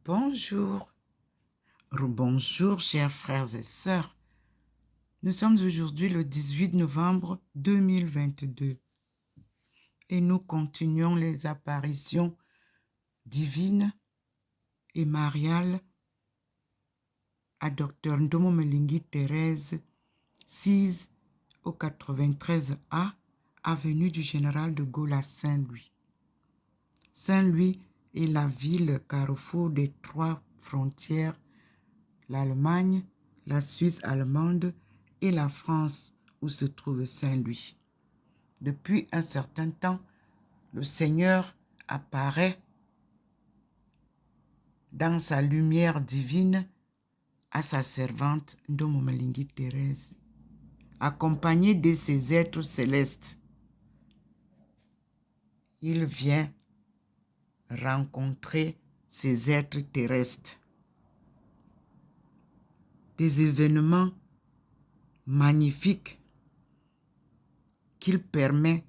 Bonjour, bonjour chers frères et sœurs. Nous sommes aujourd'hui le 18 novembre 2022 et nous continuons les apparitions divines et mariales à Dr Ndomo Melingi Thérèse, 6 au 93A, avenue du Général de Gaulle à Saint-Louis. Saint-Louis est la ville carrefour des trois frontières, l'Allemagne, la Suisse allemande et la France, où se trouve Saint-Louis. Depuis un certain temps, le Seigneur apparaît dans sa lumière divine à sa servante Ndomo Melingi Thérèse, accompagnée de ses êtres célestes. Il vient rencontrer ces êtres terrestres. Des événements magnifiques qu'il permet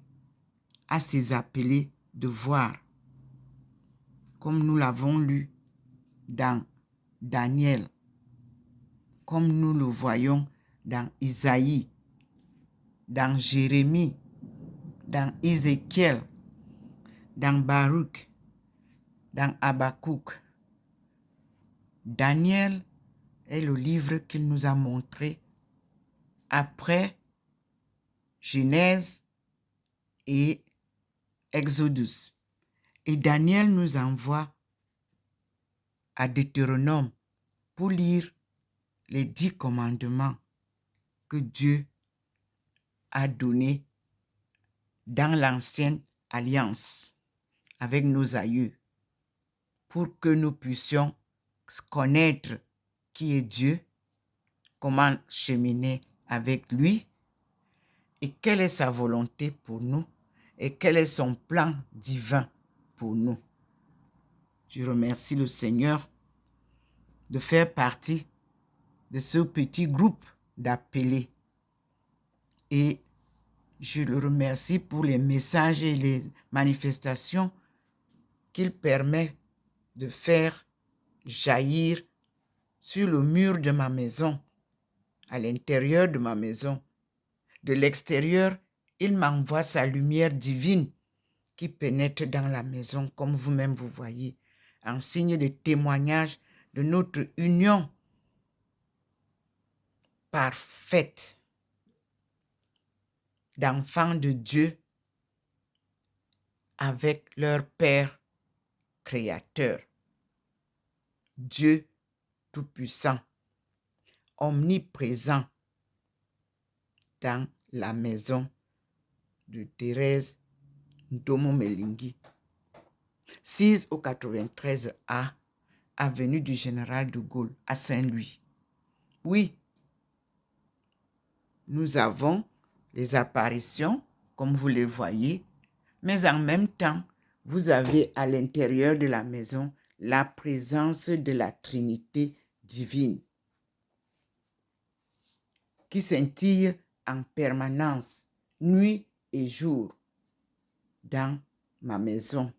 à ses appelés de voir, comme nous l'avons lu dans Daniel, comme nous le voyons dans Isaïe, dans Jérémie, dans Ézéchiel, dans Baruch, dans Habakkuk. Daniel est le livre qu'il nous a montré après Genèse et Exodus. Et Daniel nous envoie à Deutéronome pour lire les 10 commandements que Dieu a donnés dans l'ancienne alliance avec nos aïeux, pour que nous puissions connaître qui est Dieu, comment cheminer avec lui et quelle est sa volonté pour nous et quel est son plan divin pour nous. Je remercie le Seigneur de faire partie de ce petit groupe d'appelés et je le remercie pour les messages et les manifestations qu'il permet de faire jaillir sur le mur de ma maison, à l'intérieur de ma maison. De l'extérieur, il m'envoie sa lumière divine qui pénètre dans la maison, comme vous-même vous voyez, en signe de témoignage de notre union parfaite d'enfants de Dieu avec leur Père créateur, Dieu tout-puissant, omniprésent dans la maison de Thérèse Ndomo Melingi. 6 au 93A, avenue du Général de Gaulle à Saint-Louis. Oui, nous avons les apparitions, comme vous les voyez, mais en même temps, vous avez à l'intérieur de la maison la présence de la Trinité divine qui scintille en permanence, nuit et jour, dans ma maison.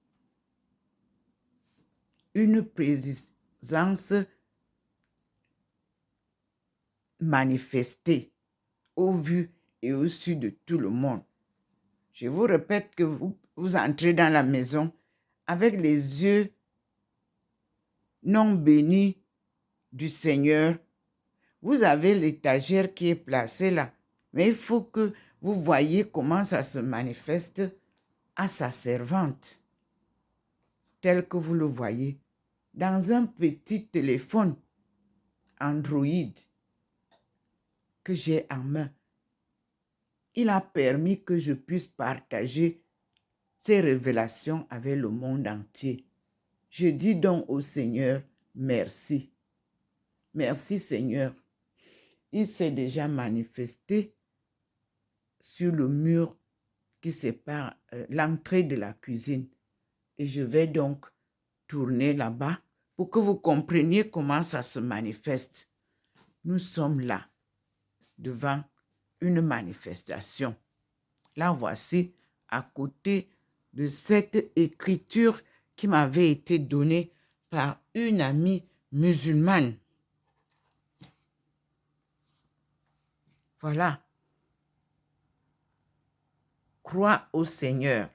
Une présence manifestée au vu et au su de tout le monde. Je vous répète que vous entrez dans la maison avec les yeux non bénis du Seigneur. Vous avez l'étagère qui est placée là, mais il faut que vous voyez comment ça se manifeste à sa servante, tel que vous le voyez, dans un petit téléphone Android que j'ai en main. Il a permis que je puisse partager ces révélations avec le monde entier. Je dis donc au Seigneur, merci. Merci Seigneur. Il s'est déjà manifesté sur le mur qui sépare l'entrée de la cuisine. Et je vais donc tourner là-bas pour que vous compreniez comment ça se manifeste. Nous sommes là, devant une manifestation. Là, voici, à côté de cette écriture qui m'avait été donnée par une amie musulmane. Voilà. Crois au Seigneur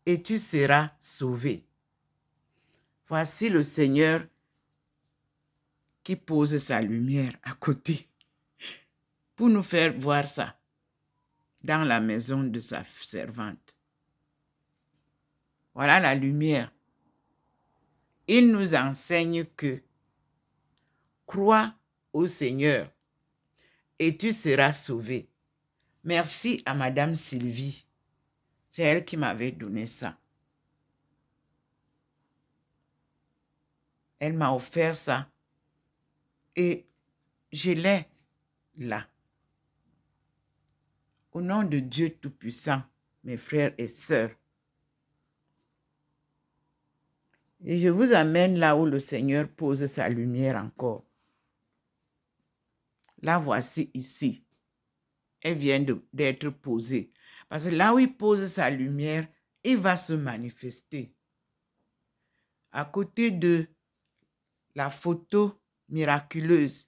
et tu seras sauvé. Voici le Seigneur qui pose sa lumière à côté pour nous faire voir ça dans la maison de sa servante. Voilà la lumière. Il nous enseigne que crois au Seigneur et tu seras sauvé. Merci à Madame Sylvie. C'est elle qui m'avait donné ça. Elle m'a offert ça et je l'ai là. Au nom de Dieu Tout-Puissant, mes frères et sœurs, et je vous amène là où le Seigneur pose sa lumière encore. La voici ici. Elle vient d'être posée. Parce que là où il pose sa lumière, il va se manifester. À côté de la photo miraculeuse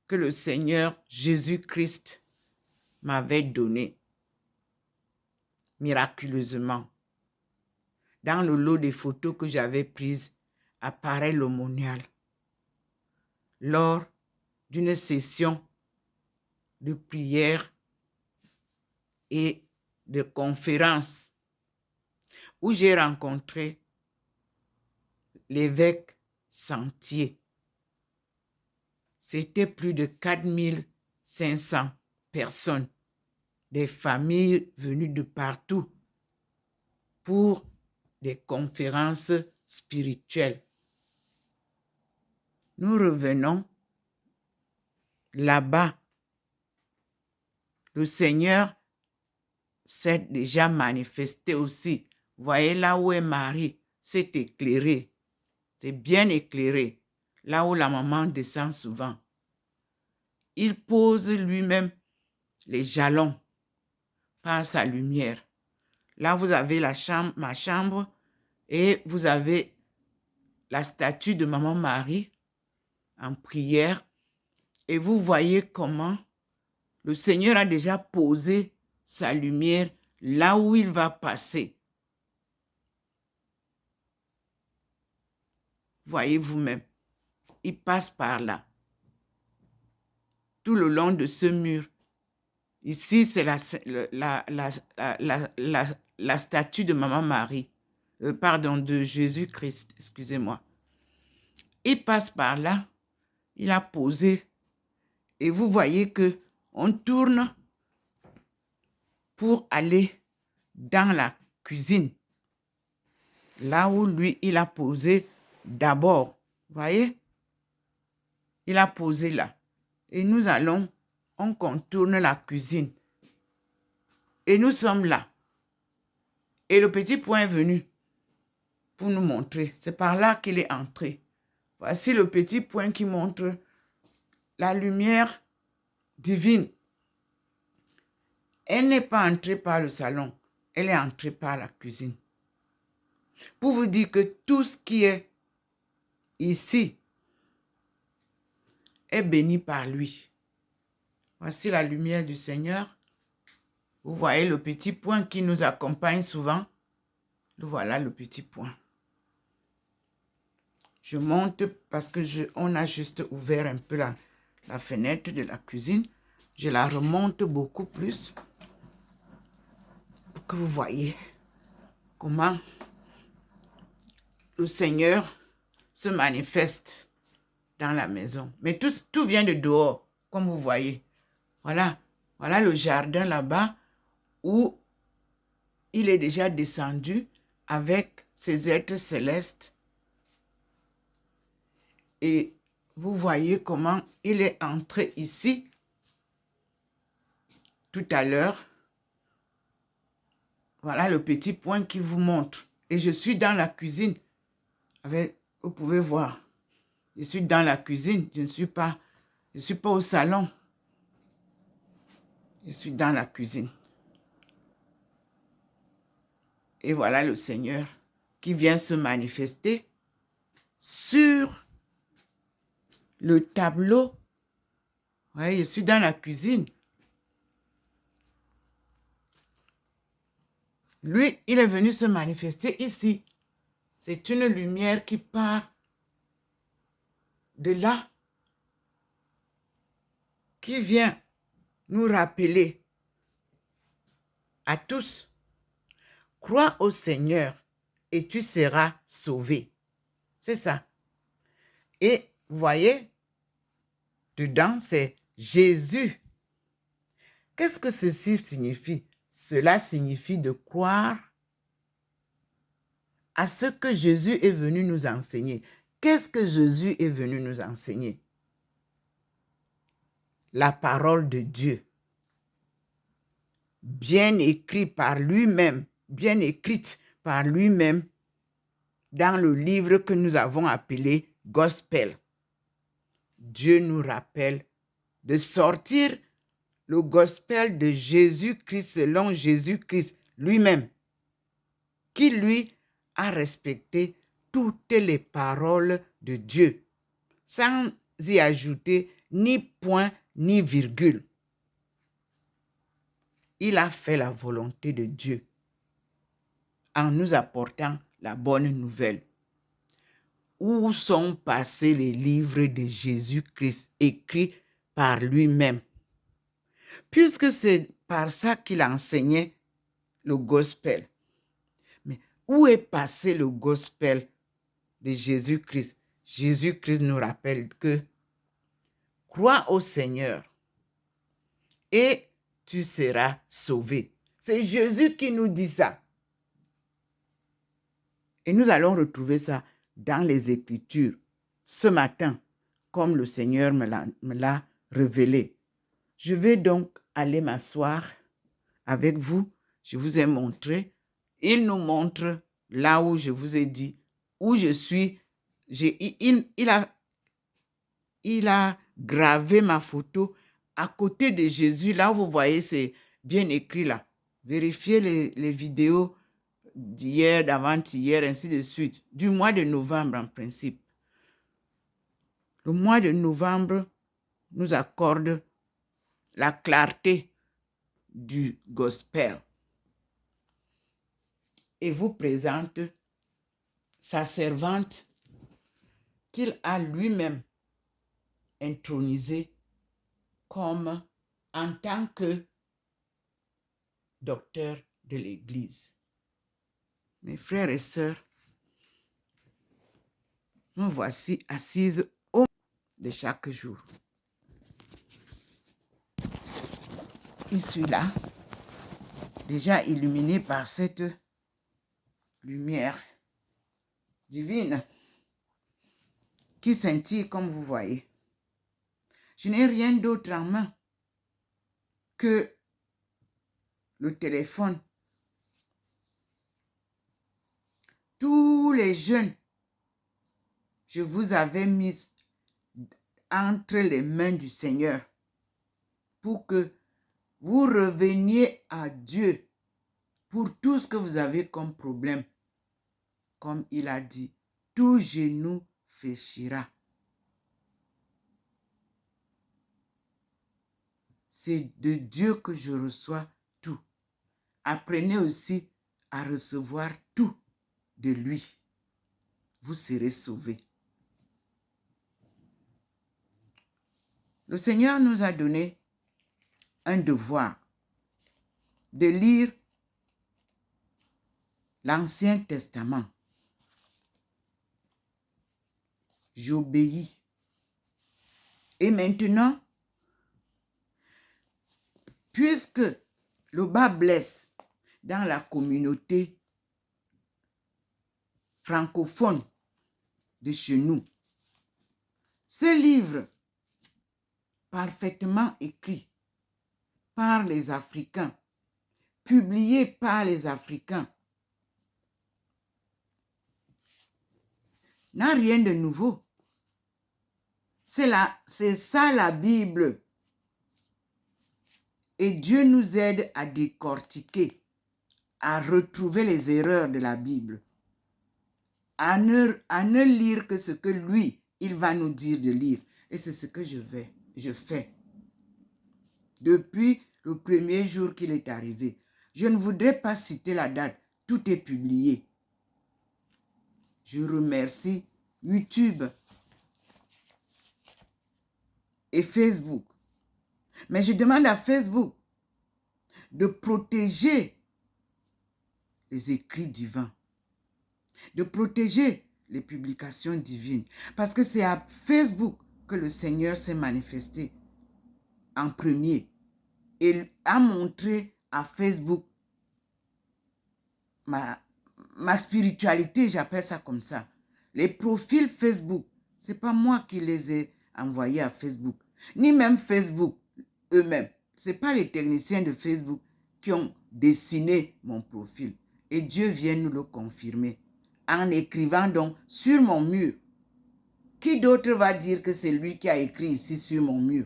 que le Seigneur Jésus-Christ m'avait donnée, miraculeusement. Dans le lot des photos que j'avais prises, apparaît l'aumônial. Lors d'une session de prière et de conférence où j'ai rencontré l'évêque Sentier. C'était plus de 4500 personnes, des familles venues de partout pour des conférences spirituelles. Nous revenons là-bas. Le Seigneur s'est déjà manifesté aussi. Voyez là où est Marie, c'est éclairé. C'est bien éclairé. Là où la maman descend souvent. Il pose lui-même les jalons par sa lumière. Là, vous avez ma chambre et vous avez la statue de Maman Marie en prière. Et vous voyez comment le Seigneur a déjà posé sa lumière là où il va passer. Voyez vous-même, il passe par là. Tout le long de ce mur. Ici, c'est la statue de Maman Marie. De Jésus-Christ, excusez-moi. Il passe par là. Il a posé. Et vous voyez que on tourne pour aller dans la cuisine. Là où lui, il a posé d'abord. Voyez? Il a posé là. Et nous allons, on contourne la cuisine. Et nous sommes là. Et le petit point est venu pour nous montrer. C'est par là qu'il est entré. Voici le petit point qui montre la lumière divine. Elle n'est pas entrée par le salon. Elle est entrée par la cuisine. Pour vous dire que tout ce qui est ici est béni par lui. Voici la lumière du Seigneur. Vous voyez le petit point qui nous accompagne souvent. Voilà le petit point. Je monte parce que on a juste ouvert un peu la fenêtre de la cuisine. Je la remonte beaucoup plus pour que vous voyez comment le Seigneur se manifeste dans la maison. Mais tout vient de dehors, comme vous voyez. Voilà le jardin là-bas où il est déjà descendu avec ses êtres célestes. Et vous voyez comment il est entré ici tout à l'heure. Voilà le petit point qui vous montre. Et je suis dans la cuisine. Vous pouvez voir. Je suis dans la cuisine. Je ne suis pas au salon. Je suis dans la cuisine. Et voilà le Seigneur qui vient se manifester sur le tableau. Oui, je suis dans la cuisine. Lui, il est venu se manifester ici. C'est une lumière qui part de là, qui vient nous rappeler à tous, crois au Seigneur et tu seras sauvé. C'est ça. Et vous voyez, dedans, c'est Jésus. Qu'est-ce que ceci signifie? Cela signifie de croire à ce que Jésus est venu nous enseigner. Qu'est-ce que Jésus est venu nous enseigner? La parole de Dieu, bien écrite par lui-même, bien écrite par lui-même dans le livre que nous avons appelé Gospel. Dieu nous rappelle de sortir le Gospel de Jésus-Christ selon Jésus-Christ lui-même, qui lui a respecté toutes les paroles de Dieu, sans y ajouter ni point ni virgule. Il a fait la volonté de Dieu en nous apportant la bonne nouvelle. Où sont passés les livres de Jésus-Christ écrits par lui-même? Puisque c'est par ça qu'il enseignait le gospel. Mais où est passé le gospel de Jésus-Christ? Jésus-Christ nous rappelle que crois au Seigneur et tu seras sauvé. C'est Jésus qui nous dit ça. Et nous allons retrouver ça dans les Écritures ce matin, comme le Seigneur me l'a révélé. Je vais donc aller m'asseoir avec vous. Je vous ai montré. Il nous montre là où je vous ai dit, où je suis. Il a gravé ma photo à côté de Jésus. Là où vous voyez, c'est bien écrit là. Vérifiez les vidéos d'hier, d'avant-hier, ainsi de suite. Du mois de novembre en principe. Le mois de novembre nous accorde la clarté du gospel et vous présente sa servante qu'il a lui-même intronisée comme en tant que docteur de l'Église. Mes frères et sœurs, nous voici assises au de chaque jour. Je suis là, déjà illuminé par cette lumière divine qui scintille comme vous voyez. Je n'ai rien d'autre en main que le téléphone. Tous les jeunes, je vous avais mis entre les mains du Seigneur pour que vous reveniez à Dieu pour tout ce que vous avez comme problème. Comme il a dit, tout genou fléchira. C'est de Dieu que je reçois tout. Apprenez aussi à recevoir tout de lui. Vous serez sauvés. Le Seigneur nous a donné un devoir de lire l'Ancien Testament. J'obéis. Et maintenant, puisque le bas blesse dans la communauté francophone de chez nous, ce livre parfaitement écrit par les Africains, publié par les Africains, n'a rien de nouveau. C'est ça la Bible. Et Dieu nous aide à décortiquer, à retrouver les erreurs de la Bible, à ne lire que ce que lui, il va nous dire de lire. Et c'est ce que je fais. Depuis le premier jour qu'il est arrivé. Je ne voudrais pas citer la date. Tout est publié. Je remercie YouTube et Facebook. Mais je demande à Facebook de protéger les écrits divins, de protéger les publications divines. Parce que c'est à Facebook que le Seigneur s'est manifesté en premier. Et a montré à Facebook ma spiritualité, j'appelle ça comme ça. Les profils Facebook, ce n'est pas moi qui les ai envoyés à Facebook, ni même Facebook eux-mêmes. Ce n'est pas les techniciens de Facebook qui ont dessiné mon profil. Et Dieu vient nous le confirmer en écrivant donc sur mon mur. Qui d'autre va dire que c'est lui qui a écrit ici sur mon mur?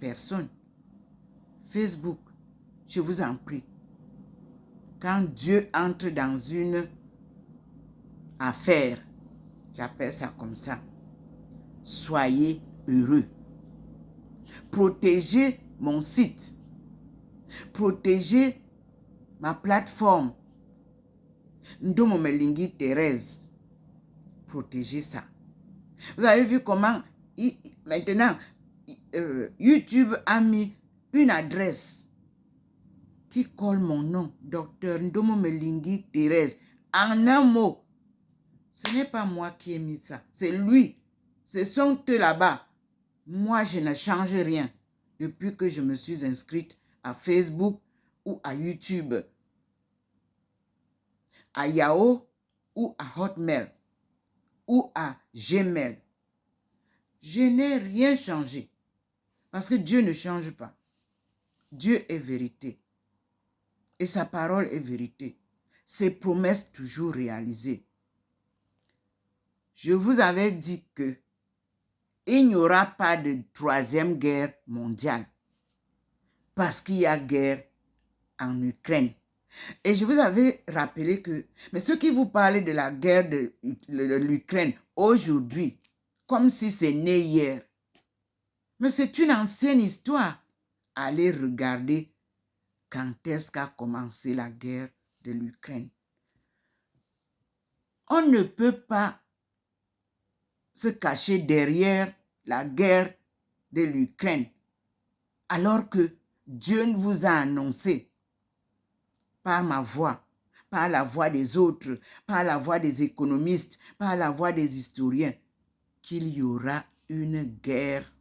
Personne. Facebook, je vous en prie. Quand Dieu entre dans une affaire, j'appelle ça comme ça, soyez heureux. Protégez mon site. Protégez ma plateforme. Ndomo Melingi Thérèse. Protégez ça. Vous avez vu comment maintenant YouTube a mis une adresse qui colle mon nom, Docteur Ndomo Melingi Thérèse. En un mot, ce n'est pas moi qui ai mis ça, c'est lui. Ce sont eux là-bas. Moi, je ne change rien depuis que je me suis inscrite à Facebook ou à YouTube, à Yahoo ou à Hotmail ou à Gmail. Je n'ai rien changé parce que Dieu ne change pas. Dieu est vérité et sa parole est vérité. Ses promesses toujours réalisées. Je vous avais dit que il n'y aura pas de troisième guerre mondiale parce qu'il y a guerre en Ukraine. Et je vous avais rappelé que, mais ceux qui vous parlent de la guerre de l'Ukraine aujourd'hui, comme si c'est né hier, mais c'est une ancienne histoire. Allez regarder quand est-ce qu'a commencé la guerre de l'Ukraine. On ne peut pas se cacher derrière la guerre de l'Ukraine alors que Dieu vous a annoncé par ma voix, par la voix des autres, par la voix des économistes, par la voix des historiens, qu'il y aura une guerre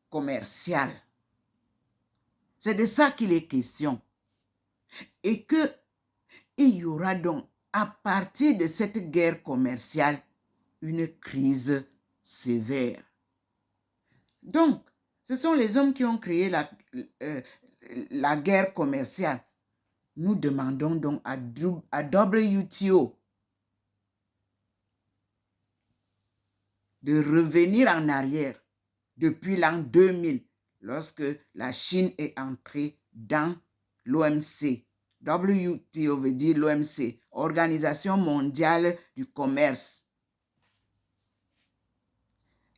commerciale. C'est de ça qu'il est question. Et qu'il y aura donc, à partir de cette guerre commerciale, une crise sévère. Donc, ce sont les hommes qui ont créé la guerre commerciale. Nous demandons donc à WTO de revenir en arrière depuis l'an 2000, lorsque la Chine est entrée dans l'OMC. WTO veut dire l'OMC, Organisation mondiale du commerce.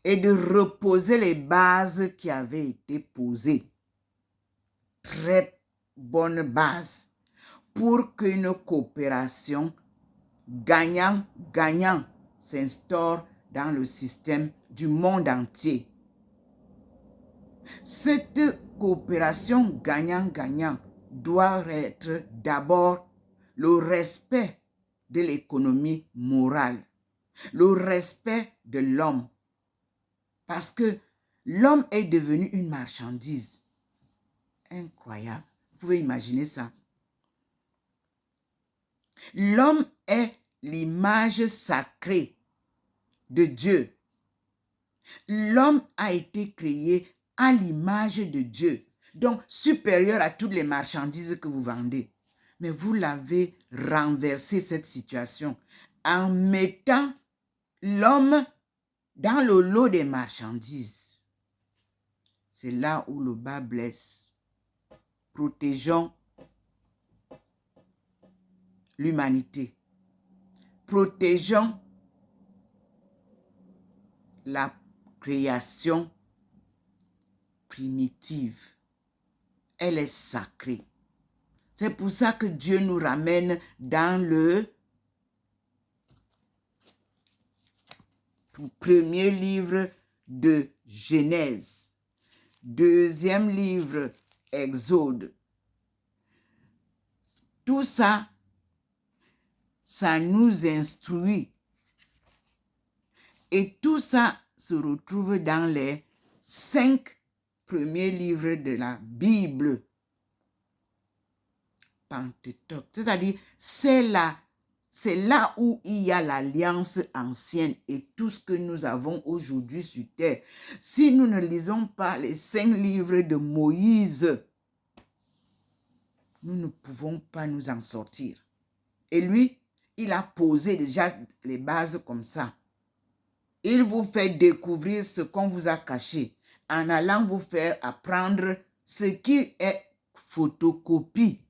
Et de reposer les bases qui avaient été posées. Très bonne base pour qu'une coopération gagnant-gagnant s'instaure dans le système du monde entier. Cette coopération gagnant-gagnant doit être d'abord le respect de l'économie morale, le respect de l'homme. Parce que l'homme est devenu une marchandise. Incroyable. Vous pouvez imaginer ça. L'homme est l'image sacrée de Dieu. L'homme a été créé à l'image de Dieu, donc supérieur à toutes les marchandises que vous vendez. Mais vous l'avez renversé, cette situation, en mettant l'homme dans le lot des marchandises. C'est là où le bas blesse. Protégeons l'humanité. Protégeons la création primitive. Elle est sacrée. C'est pour ça que Dieu nous ramène dans le premier livre de Genèse, deuxième livre Exode. Tout ça, ça nous instruit. Et tout ça se retrouve dans les 5 premiers livres de la Bible. Pentecôte. C'est-à-dire, c'est là où il y a l'alliance ancienne et tout ce que nous avons aujourd'hui sur terre. Si nous ne lisons pas les 5 livres de Moïse, nous ne pouvons pas nous en sortir. Et lui, il a posé déjà les bases comme ça. Il vous fait découvrir ce qu'on vous a caché en allant vous faire apprendre ce qui est photocopie,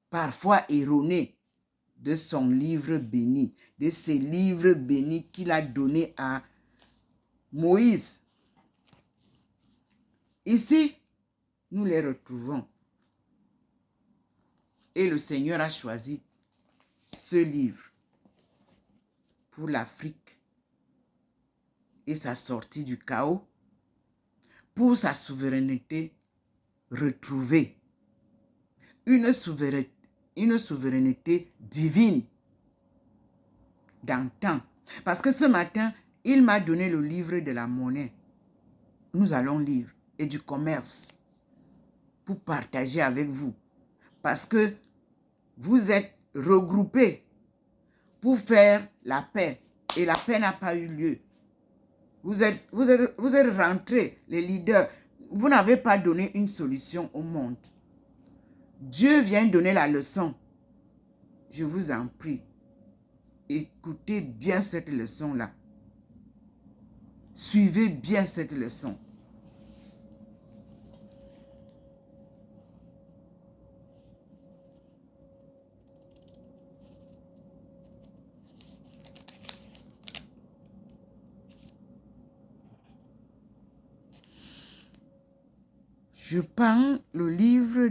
parfois erronée, de son livre béni, de ces livres bénis qu'il a donnés à Moïse. Ici, nous les retrouvons. Et le Seigneur a choisi ce livre pour l'Afrique et sa sortie du chaos, pour sa souveraineté retrouvée. Une souveraineté divine d'antan. Parce que ce matin, il m'a donné le livre de la monnaie. Nous allons lire. Et du commerce. Pour partager avec vous. Parce que vous êtes regroupés pour faire la paix. Et la paix n'a pas eu lieu. Vous êtes rentrés, les leaders. Vous n'avez pas donné une solution au monde. Dieu vient donner la leçon. Je vous en prie. Écoutez bien cette leçon-là. Suivez bien cette leçon. Je prends le livre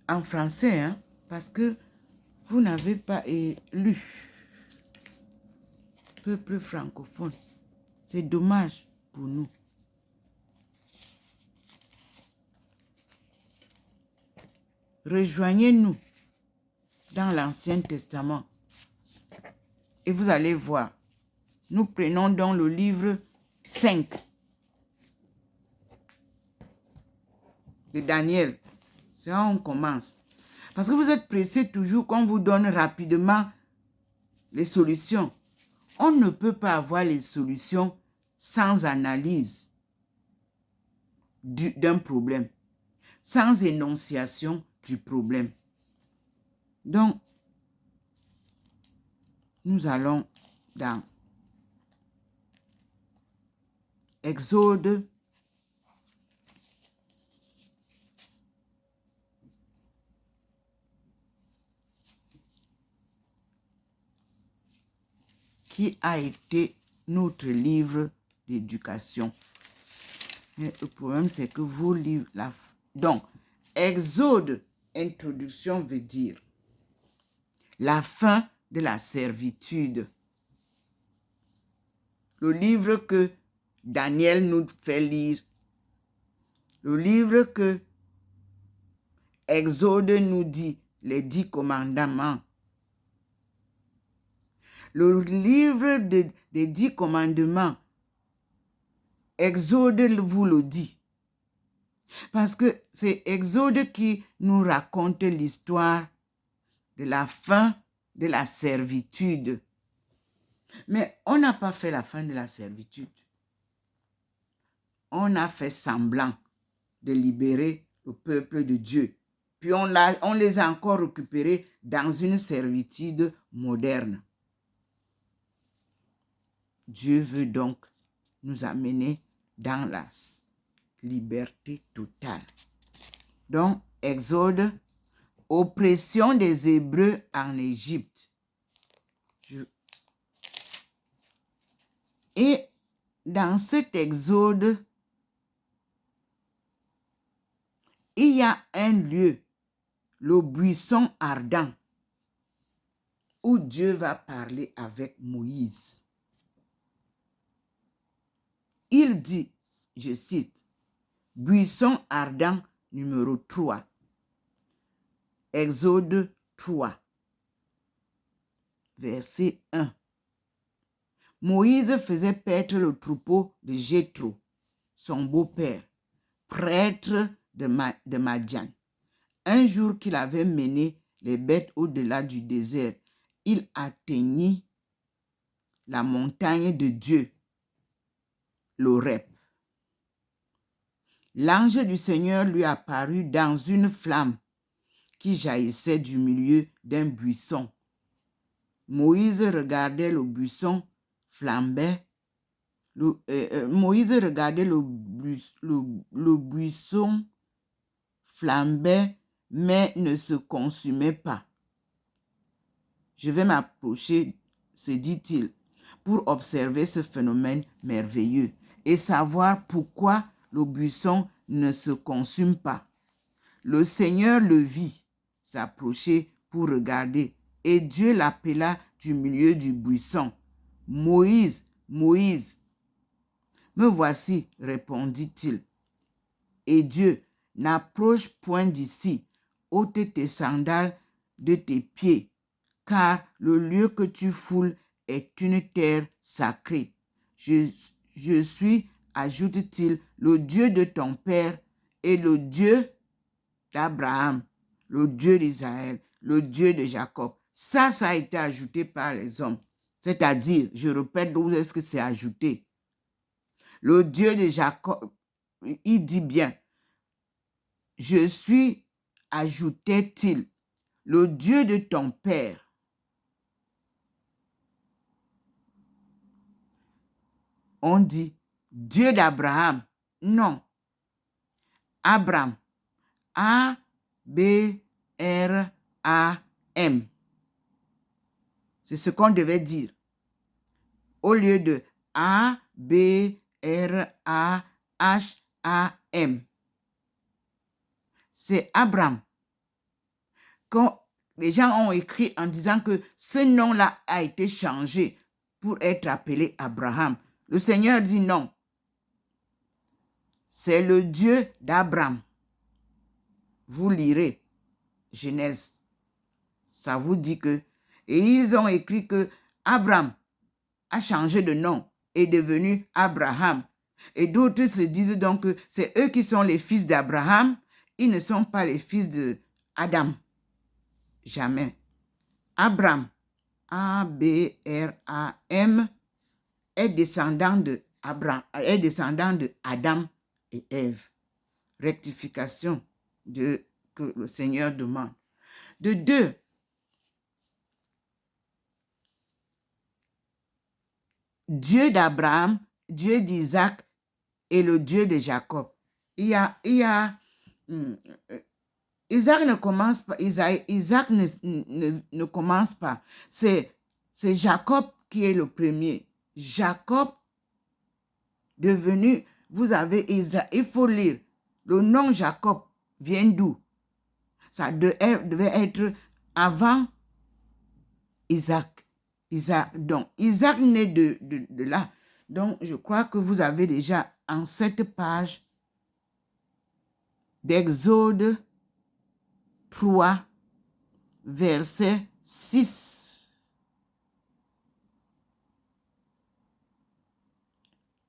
en français, hein, parce que vous n'avez pas lu. Peuple francophone. C'est dommage pour nous. Rejoignez-nous dans l'Ancien Testament. Et vous allez voir. Nous prenons donc le livre 5 de Daniel. C'est là où on commence. Parce que vous êtes pressés toujours qu'on vous donne rapidement les solutions. On ne peut pas avoir les solutions sans analyse d'un problème, sans énonciation du problème. Donc, nous allons dans Exode qui a été notre livre d'éducation. Le problème, c'est que vos livres... Donc, Exode, introduction veut dire la fin de la servitude. Le livre que Daniel nous fait lire, le livre que Exode nous dit, les 10 commandements. Le livre des 10 commandements, Exode vous le dit. Parce que c'est Exode qui nous raconte l'histoire de la fin de la servitude. Mais on n'a pas fait la fin de la servitude. On a fait semblant de libérer le peuple de Dieu. Puis on les a encore récupérés dans une servitude moderne. Dieu veut donc nous amener dans la liberté totale. Donc, Exode, Oppression des Hébreux en Égypte. Et dans cet exode, il y a un lieu, le buisson ardent, où Dieu va parler avec Moïse. Il dit, je cite, buisson ardent numéro 3. Exode 3, verset 1. Moïse faisait paître le troupeau de Jéthro, son beau-père, prêtre de Madian. Un jour qu'il avait mené les bêtes au-delà du désert, il atteignit la montagne de Dieu, l'Horeb. L'ange du Seigneur lui apparut dans une flamme qui jaillissait du milieu d'un buisson. Moïse regardait le buisson flambait. Moïse regardait le buisson flambait, mais ne se consumait pas. Je vais m'approcher, se dit-il, pour observer ce phénomène merveilleux et savoir pourquoi le buisson ne se consume pas. Le Seigneur le vit s'approcher pour regarder, et Dieu l'appela du milieu du buisson. « Moïse, Moïse. » « Me voici, répondit-il. Et Dieu, n'approche point d'ici, ôte tes sandales de tes pieds, car le lieu que tu foules est une terre sacrée. Je suis, ajoute-t-il, le Dieu de ton père et le Dieu d'Abraham, le Dieu d'Israël, le Dieu de Jacob. Ça a été ajouté par les hommes. C'est-à-dire, je répète, d'où est-ce que c'est ajouté? Le Dieu de Jacob, il dit bien, je suis, ajoutait-il, le Dieu de ton père. On dit, Dieu d'Abraham. Non. Abraham. A-B-R-A-M. C'est ce qu'on devait dire. Au lieu de A-B-R-A-H-A-M. C'est Abraham. Quand les gens ont écrit en disant que ce nom-là a été changé pour être appelé Abraham, le Seigneur dit non. C'est le Dieu d'Abraham. Vous lirez Genèse. Ça vous dit que... Et ils ont écrit que Abraham a changé de nom et est devenu Abraham. Et d'autres se disent donc que c'est eux qui sont les fils d'Abraham. Ils ne sont pas les fils d'Adam. Jamais. Abraham, A-B-R-A-M, est descendant de Adam et Ève. Rectification que le Seigneur demande. De 2, Dieu d'Abraham, Dieu d'Isaac et le Dieu de Jacob. Isaac ne commence pas. Isaac ne commence pas. C'est Jacob qui est le premier. Jacob devenu, vous avez Isaac. Il faut lire. Le nom Jacob vient d'où? Ça devait être avant Isaac. Donc, Isaac naît de là. Donc, je crois que vous avez déjà en cette page d'Exode 3, verset 6.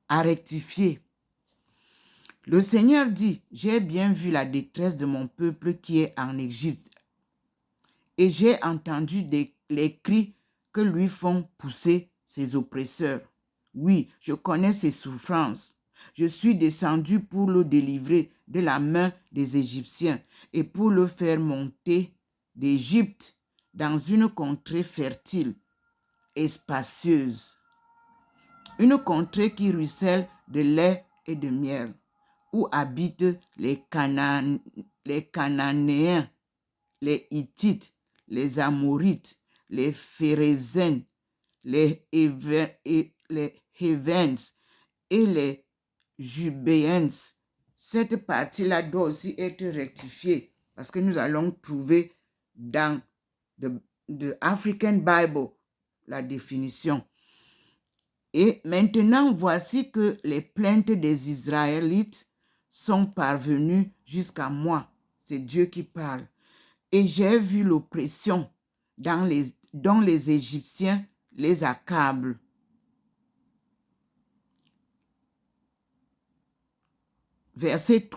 À rectifier. Le Seigneur dit, j'ai bien vu la détresse de mon peuple qui est en Égypte, et j'ai entendu les cris que lui font pousser ses oppresseurs. Oui, je connais ses souffrances. Je suis descendu pour le délivrer de la main des Égyptiens et pour le faire monter d'Égypte dans une contrée fertile et spacieuse. Une contrée qui ruisselle de lait et de miel, où habitent les Cananéens, les Hittites, les Amorites, les Phérézènes, les Hévens et les Jubéens. Cette partie-là doit aussi être rectifiée parce que nous allons trouver dans the African Bible la définition. Et maintenant, voici que les plaintes des Israélites sont parvenues jusqu'à moi. C'est Dieu qui parle. Et j'ai vu l'oppression dont les Égyptiens les accablent. Verset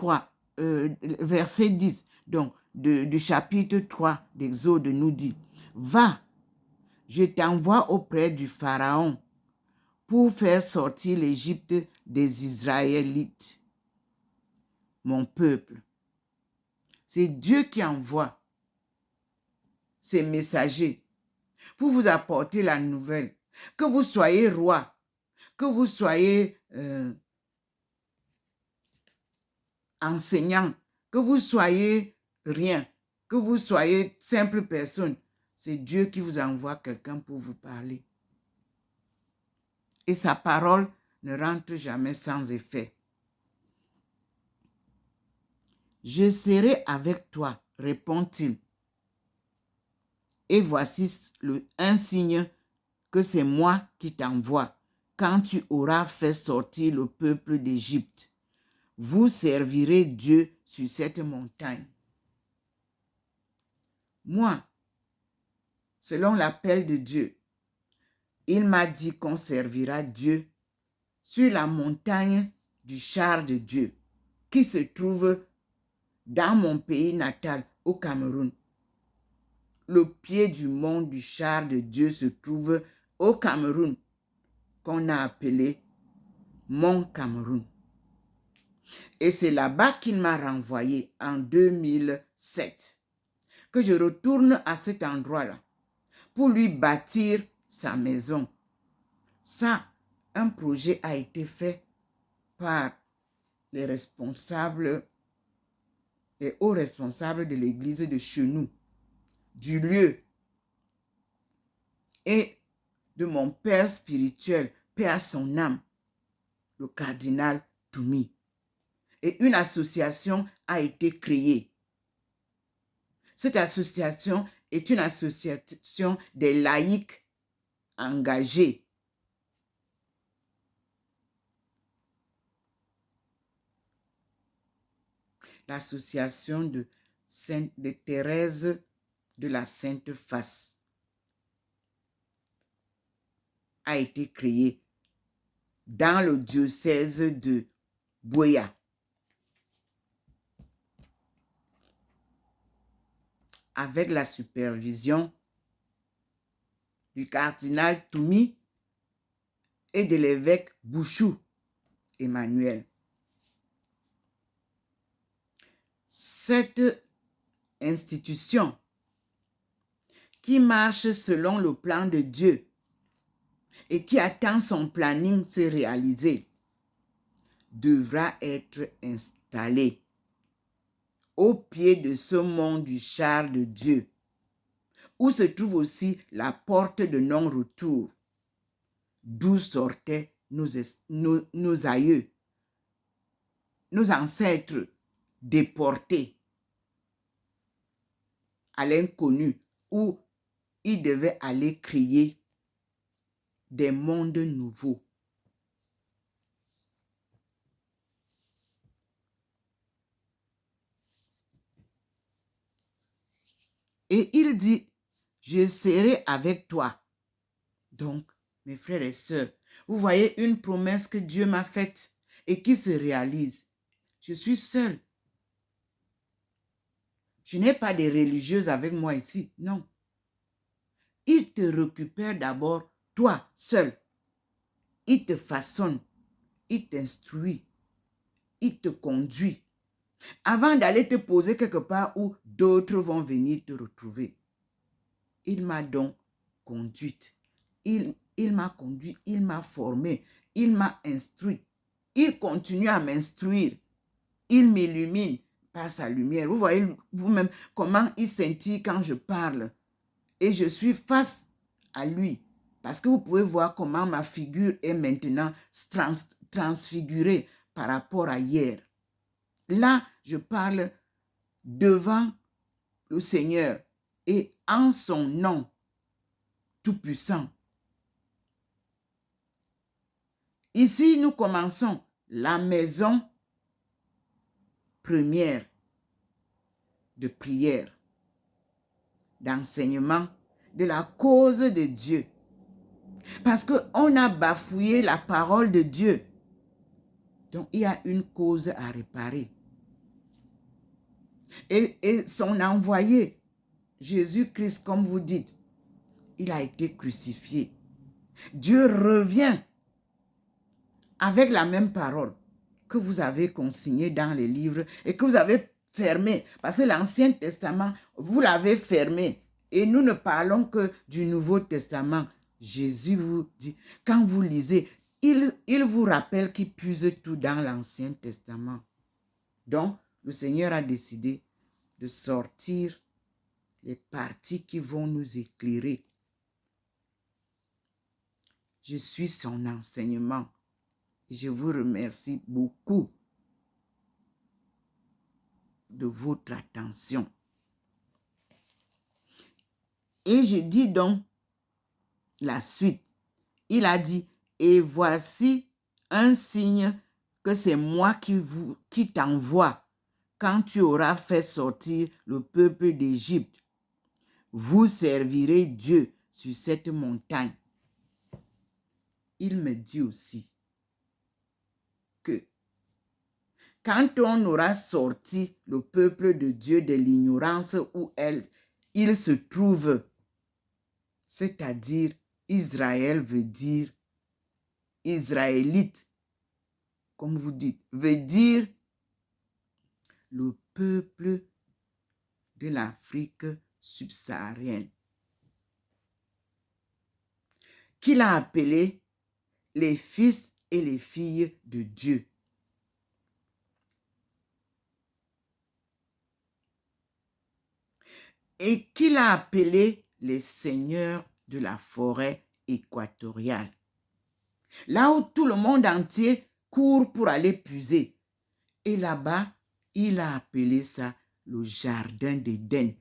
10, donc du chapitre 3 d'Exode nous dit, « Va, je t'envoie auprès du Pharaon pour faire sortir l'Égypte des Israélites, mon peuple. » C'est Dieu qui envoie ses messagers pour vous apporter la nouvelle. Que vous soyez roi, que vous soyez enseignant, que vous soyez rien, que vous soyez simple personne, c'est Dieu qui vous envoie quelqu'un pour vous parler. Et sa parole ne rentre jamais sans effet. « Je serai avec toi, répond-il. Et voici un signe que c'est moi qui t'envoie quand tu auras fait sortir le peuple d'Égypte. Vous servirez Dieu sur cette montagne. » Moi, selon l'appel de Dieu, il m'a dit qu'on servira Dieu sur la montagne du char de Dieu, qui se trouve dans mon pays natal, au Cameroun. Le pied du mont du char de Dieu se trouve au Cameroun, qu'on a appelé Mont Cameroun. Et c'est là-bas qu'il m'a renvoyé en 2007, que je retourne à cet endroit-là pour lui bâtir sa maison. Ça, un projet a été fait par les hauts responsables de l'église de chez nous, du lieu et de mon père spirituel, paix à son âme, le cardinal Toumi. Et une association a été créée. Cette association est une association des laïcs engagés. L'association de Thérèse de la Sainte Face a été créée dans le diocèse de Buea. Avec la supervision du cardinal Toumi et de l'évêque Bouchou Emmanuel. Cette institution qui marche selon le plan de Dieu et qui attend son planning se réaliser devra être installée au pied de ce mont du char de Dieu, où se trouve aussi la porte de non-retour, d'où sortaient nos aïeux, nos ancêtres déportés à l'inconnu, où ils devaient aller créer des mondes nouveaux. Et il dit, je serai avec toi. Donc, mes frères et sœurs, vous voyez une promesse que Dieu m'a faite et qui se réalise. Je suis seule. Je n'ai pas de religieuse avec moi ici, non. Il te récupère d'abord, toi, seul. Il te façonne, il t'instruit, il te conduit. Avant d'aller te poser quelque part où d'autres vont venir te retrouver. Il m'a donc conduite. Il m'a conduit, il m'a formé, il m'a instruit. Il continue à m'instruire. Il m'illumine par sa lumière. Vous voyez vous-même comment il scintille quand je parle. Et je suis face à lui. Parce que vous pouvez voir comment ma figure est maintenant transfigurée par rapport à hier. Là, je parle devant le Seigneur et en son nom tout-puissant. Ici, nous commençons la maison première de prière, d'enseignement de la cause de Dieu. Parce qu'on a bafouillé la parole de Dieu. Donc, il y a une cause à réparer. Et son envoyé, Jésus-Christ, comme vous dites, il a été crucifié. Dieu revient avec la même parole que vous avez consignée dans les livres et que vous avez fermé. Parce que l'Ancien Testament, vous l'avez fermé. Et nous ne parlons que du Nouveau Testament. Jésus vous dit, quand vous lisez, il vous rappelle qu'il puise tout dans l'Ancien Testament. Donc, le Seigneur a décidé de sortir les parties qui vont nous éclairer. Je suis son enseignement. Et je vous remercie beaucoup de votre attention. Et je dis donc la suite. Il a dit, et voici un signe que c'est moi qui t'envoie quand tu auras fait sortir le peuple d'Égypte. Vous servirez Dieu sur cette montagne. Il me dit aussi que quand on aura sorti le peuple de Dieu de l'ignorance où il se trouve, c'est-à-dire Israël veut dire Israélite, comme vous dites, veut dire le peuple de l'Afrique subsaharienne, qu'il a appelé les fils et les filles de Dieu. Et qu'il a appelé les seigneurs de la forêt équatoriale. Là où tout le monde entier court pour aller puiser. Et là-bas, il a appelé ça le jardin d'Éden.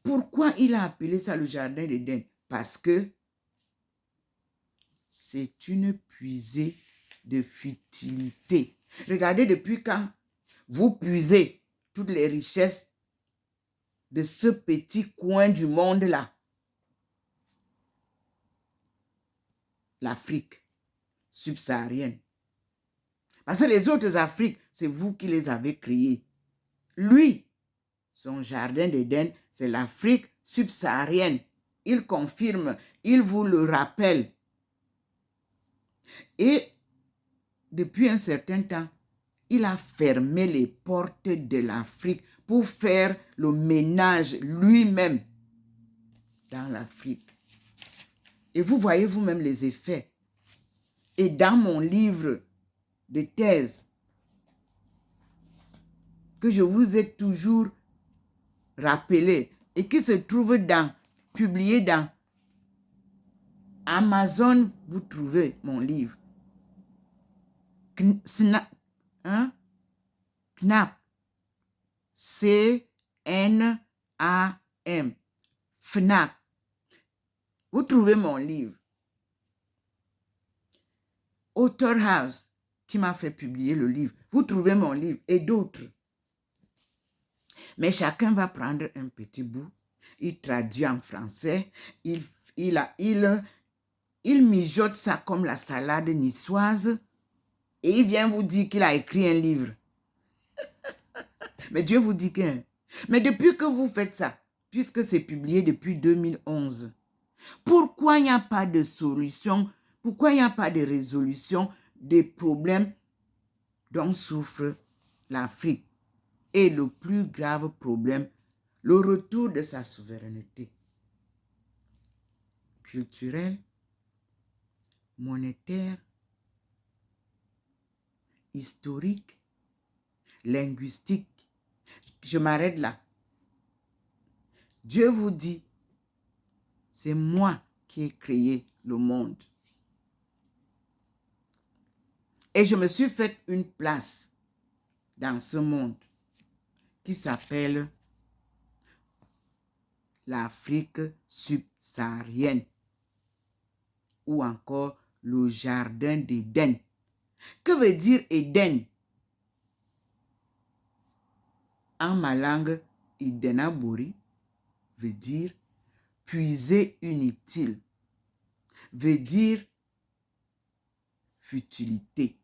Pourquoi il a appelé ça le jardin d'Éden? Parce que c'est une puisée de futilité. Regardez depuis quand vous puisez toutes les richesses de ce petit coin du monde-là. L'Afrique subsaharienne. Parce que les autres Afriques, c'est vous qui les avez créées. Lui, son jardin d'Éden, c'est l'Afrique subsaharienne. Il confirme, il vous le rappelle. Et depuis un certain temps, il a fermé les portes de l'Afrique pour faire le ménage lui-même dans l'Afrique. Et vous voyez vous-même les effets. Et dans mon livre de thèse, que je vous ai toujours rappelé et qui se trouve publié dans Amazon, vous trouvez mon livre. KNAP, C-N-A-M, FNAC. Vous trouvez mon livre. Author House, qui m'a fait publier le livre. Vous trouvez mon livre et d'autres. Mais chacun va prendre un petit bout. Il traduit en français. Il mijote ça comme la salade niçoise. Et il vient vous dire qu'il a écrit un livre. Mais Dieu vous dit que... Mais depuis que vous faites ça, puisque c'est publié depuis 2011, pourquoi il n'y a pas de solution? Pourquoi il n'y a pas de résolution des problèmes dont souffre l'Afrique? Et le plus grave problème, le retour de sa souveraineté culturelle, monétaire, historique, linguistique Je m'arrête là. Dieu vous dit, c'est moi qui ai créé le monde. Et je me suis fait une place dans ce monde qui s'appelle l'Afrique subsaharienne ou encore le jardin d'Éden. Que veut dire Éden? En ma langue, Idenaburi veut dire puiser inutile, veut dire futilité.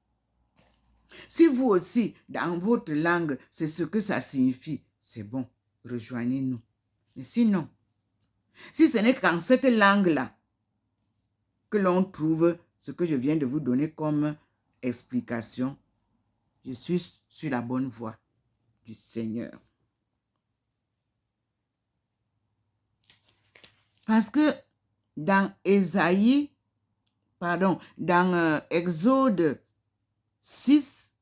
Si vous aussi, dans votre langue, c'est ce que ça signifie, c'est bon, rejoignez-nous. Mais sinon, si ce n'est qu'en cette langue-là que l'on trouve ce que je viens de vous donner comme explication, je suis sur la bonne voie du Seigneur. Parce que dans dans Exode 6,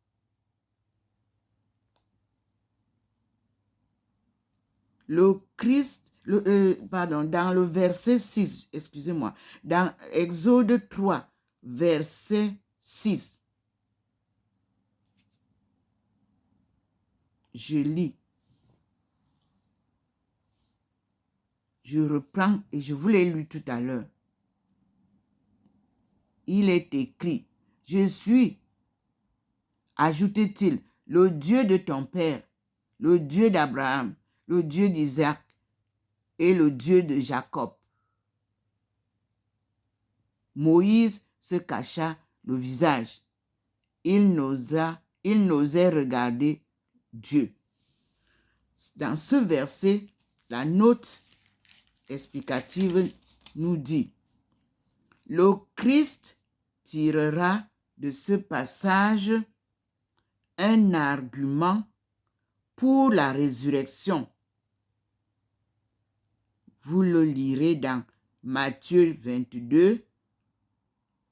le Christ, dans le verset 6, excusez-moi, dans Exode 3, verset 6, je lis. Je reprends et je vous l'ai lu tout à l'heure. Il est écrit, je suis, ajoutait-il, le Dieu de ton père, le Dieu d'Abraham, le Dieu d'Isaac et le Dieu de Jacob. Moïse se cacha le visage. Il n'osait regarder Dieu. Dans ce verset, la note explicative nous dit, le Christ tirera de ce passage un argument pour la résurrection. Vous le lirez dans Matthieu 22,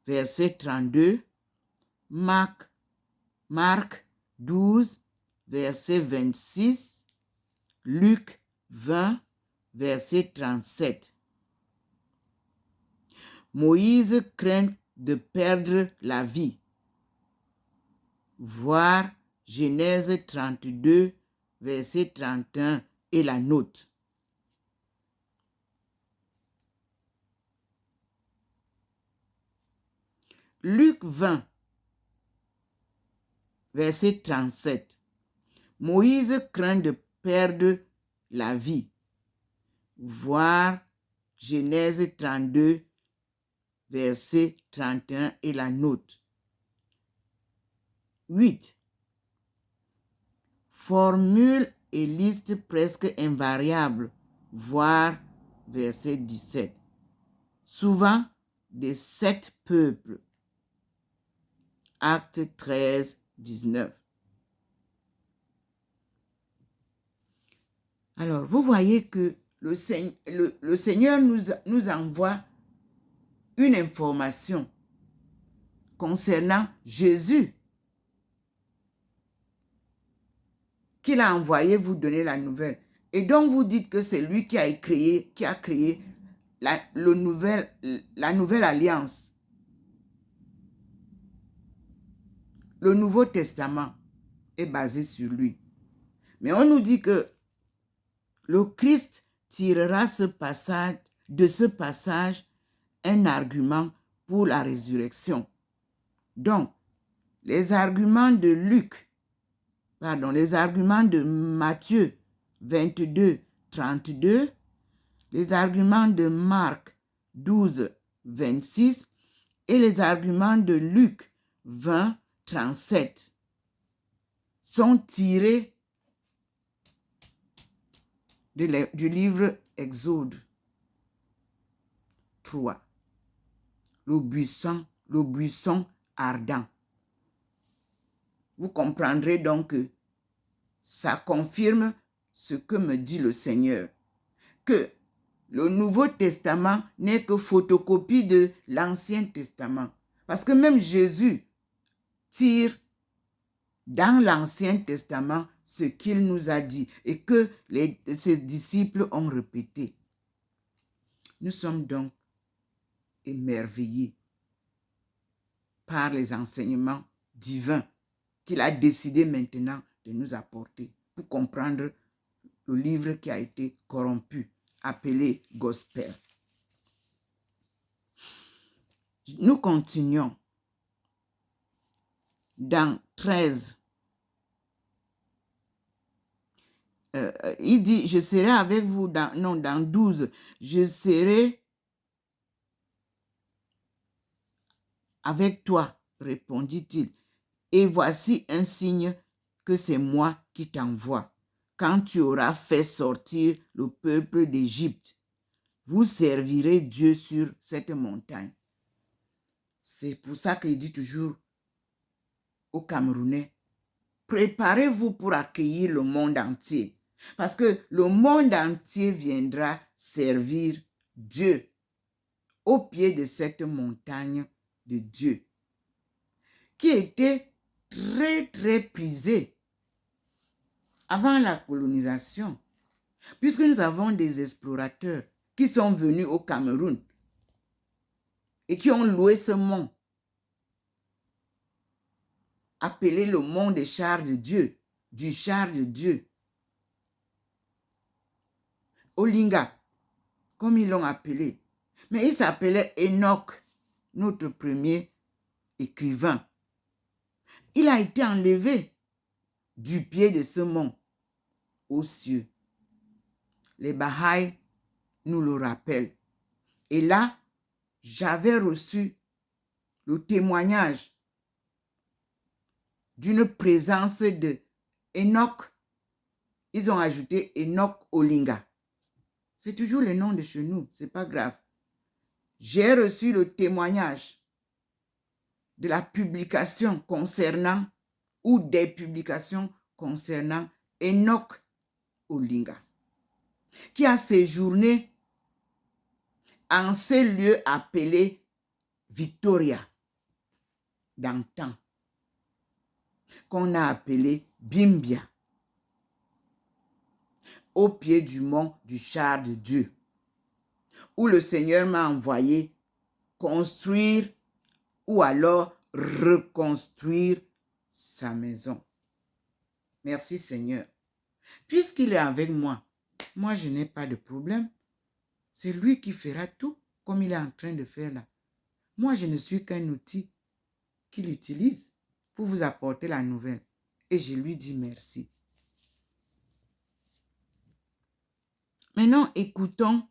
verset 32, Marc 12, verset 26, Luc 20, verset 37. Moïse craint de perdre la vie. Voir Genèse 32, verset 31 et la note. Luc 20, verset 37. Moïse craint de perdre la vie. Voir Genèse 32, verset 31 et la note. 8. Formule et liste presque invariable, voire verset 17. Souvent des 7 peuples. Acte 13, 19. Alors, vous voyez que le Seigneur nous envoie une information concernant Jésus qu'il a envoyé vous donner la nouvelle. Et donc, vous dites que c'est lui qui a créé la nouvelle alliance. Le Nouveau Testament est basé sur lui. Mais on nous dit que le Christ tirera de ce passage un argument pour la résurrection. Donc, les arguments de Matthieu 22, 32, les arguments de Marc 12, 26 et les arguments de Luc 20, 37 sont tirés du livre Exode 3, le buisson ardent. Vous comprendrez donc que ça confirme ce que me dit le Seigneur, que le Nouveau Testament n'est que photocopie de l'Ancien Testament. Parce que même Jésus tire dans l'Ancien Testament ce qu'il nous a dit et que ses disciples ont répété. Nous sommes donc émerveillés par les enseignements divins qu'il a décidé maintenant de nous apporter pour comprendre le livre qui a été corrompu, appelé Gospel. Nous continuons dans 13. Il dit, je serai avec vous dans 12. Je serai avec toi, répondit-il. Et voici un signe que c'est moi qui t'envoie. Quand tu auras fait sortir le peuple d'Égypte, vous servirez Dieu sur cette montagne. C'est pour ça qu'il dit toujours aux Camerounais, préparez-vous pour accueillir le monde entier. Parce que le monde entier viendra servir Dieu au pied de cette montagne de Dieu, qui était très, très prisée avant la colonisation, puisque nous avons des explorateurs qui sont venus au Cameroun et qui ont loué ce mont, appelé le mont des chars de Dieu, du char de Dieu. Olinga, comme ils l'ont appelé. Mais il s'appelait Enoch, notre premier écrivain. Il a été enlevé du pied de ce mont aux cieux. Les Bahaïs nous le rappellent. Et là, j'avais reçu le témoignage d'une présence de Enoch. Ils ont ajouté Enoch Olinga. C'est toujours le nom de chez nous, c'est pas grave. J'ai reçu le témoignage de la publication concernant ou des publications concernant Enoch Olinga, qui a séjourné en ce lieu appelé Victoria, d'antan, qu'on a appelé Bimbia, au pied du mont du char de Dieu, où le Seigneur m'a envoyé construire ou alors reconstruire sa maison. Merci Seigneur. Puisqu'il est avec moi, moi je n'ai pas de problème. C'est lui qui fera tout comme il est en train de faire là. Moi je ne suis qu'un outil qu'il utilise pour vous apporter la nouvelle. Et je lui dis merci. Maintenant, écoutons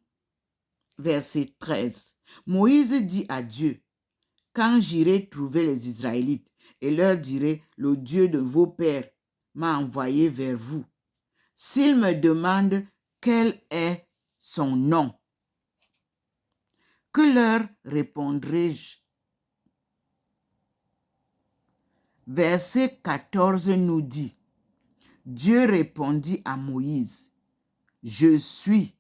verset 13. Moïse dit à Dieu, quand j'irai trouver les Israélites et leur dirai, le Dieu de vos pères m'a envoyé vers vous. S'ils me demandent quel est son nom, que leur répondrai-je? Verset 14 nous dit, Dieu répondit à Moïse, je suis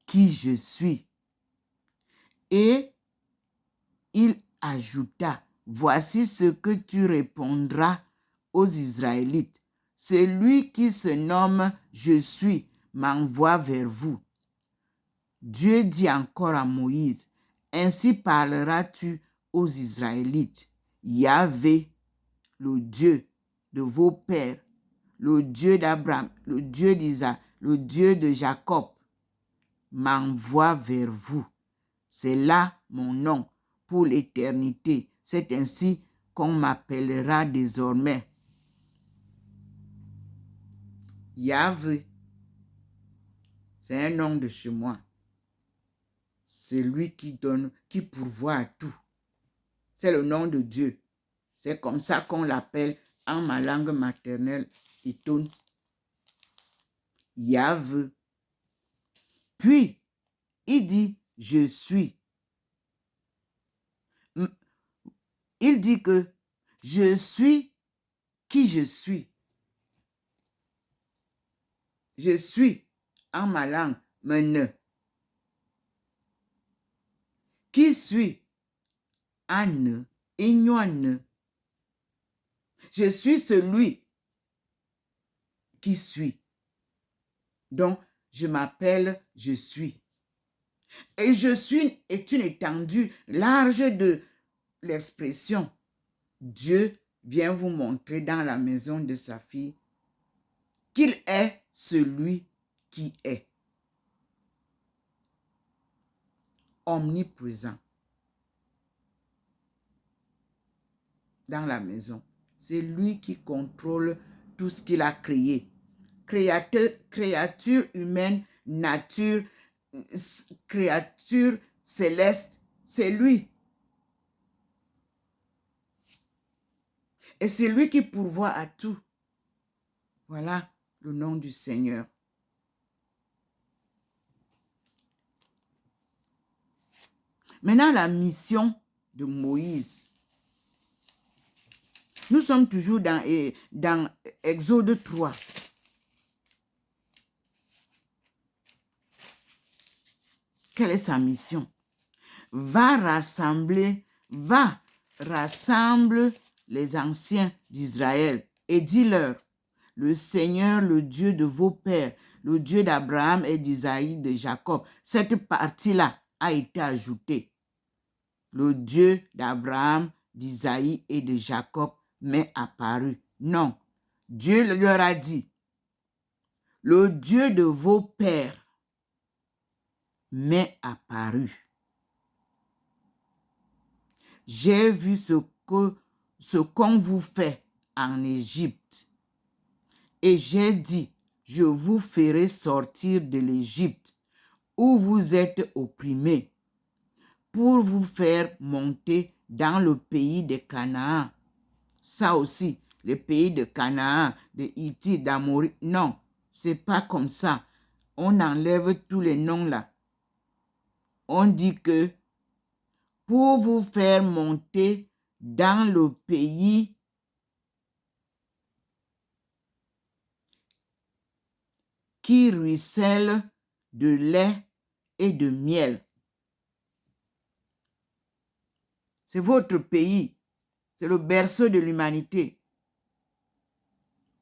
qui je suis. Et il ajouta, voici ce que tu répondras aux Israélites. Celui qui se nomme je suis m'envoie vers vous. Dieu dit encore à Moïse, ainsi parleras-tu aux Israélites. Yahvé, le Dieu de vos pères, le Dieu d'Abraham, le Dieu d'Isaac, le Dieu de Jacob, m'envoie vers vous. C'est là mon nom pour l'éternité. C'est ainsi qu'on m'appellera désormais. Yahvé, c'est un nom de chez moi. C'est lui qui donne, qui pourvoit à tout. C'est le nom de Dieu. C'est comme ça qu'on l'appelle en ma langue maternelle, Itoun. Yahvé. Puis, il dit, je suis. Il dit que je suis qui je suis. Je suis en ma langue, mene. Qui suis? Anne, Ignoine. Je suis celui qui suis. Donc, je m'appelle je suis. Et je suis est une étendue large de l'expression. Dieu vient vous montrer dans la maison de sa fille qu'il est celui qui est. Omniprésent. Dans la maison. C'est lui qui contrôle tout ce qu'il a créé. Créature humaine, nature, créature céleste, c'est lui. Et c'est lui qui pourvoit à tout. Voilà le nom du Seigneur. Maintenant, la mission de Moïse. Nous sommes toujours dans Exode 3. Quelle est sa mission? Rassemble les anciens d'Israël et dis-leur, le Seigneur, le Dieu de vos pères, le Dieu d'Abraham et d'Isaïe, de Jacob. Cette partie-là a été ajoutée. Le Dieu d'Abraham, d'Isaïe et de Jacob m'est apparu. Non, Dieu leur a dit, le Dieu de vos pères m'est apparu. J'ai vu ce qu'on vous fait en Égypte. Et j'ai dit, je vous ferai sortir de l'Égypte, où vous êtes opprimés, pour vous faire monter dans le pays de Canaan. Ça aussi, le pays de Canaan, de Hittite, d'Amori. Non, c'est pas comme ça. On enlève tous les noms là. On dit que pour vous faire monter dans le pays qui ruisselle de lait et de miel. C'est votre pays. C'est le berceau de l'humanité.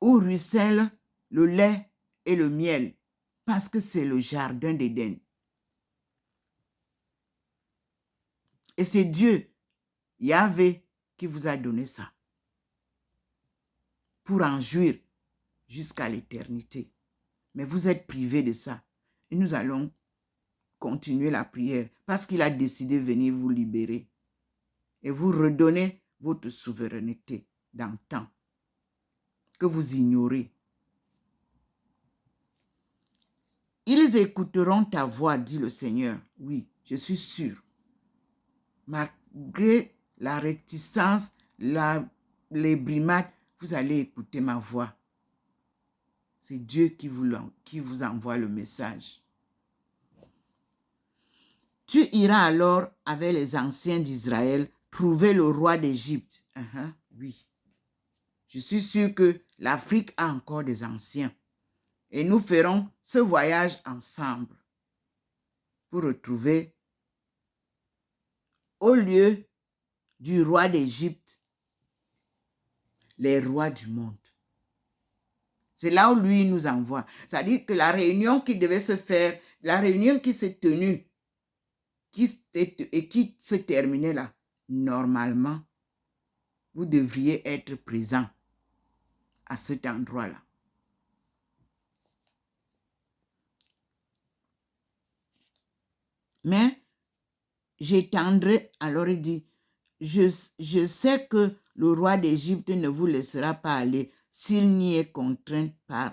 Où ruisselle le lait et le miel. Parce que c'est le jardin d'Éden. Et c'est Dieu, Yahvé, qui vous a donné ça. Pour en jouir jusqu'à l'éternité. Mais vous êtes privés de ça. Et nous allons continuer la prière parce qu'il a décidé de venir vous libérer et vous redonner votre souveraineté dans le temps que vous ignorez. Ils écouteront ta voix, dit le Seigneur. Oui, je suis sûr. Malgré la réticence, les brimades, vous allez écouter ma voix. C'est Dieu qui vous envoie le message. Tu iras alors avec les anciens d'Israël trouver le roi d'Égypte. Oui. Je suis sûr que l'Afrique a encore des anciens. Et nous ferons ce voyage ensemble pour retrouver au lieu du roi d'Égypte les rois du monde. C'est là où lui nous envoie. C'est-à-dire que la réunion qui devait se faire, la réunion qui s'est tenue et qui se terminait là, normalement, vous devriez être présent à cet endroit-là. Mais j'étendrai, alors il dit, je sais que le roi d'Égypte ne vous laissera pas aller s'il n'y est contraint par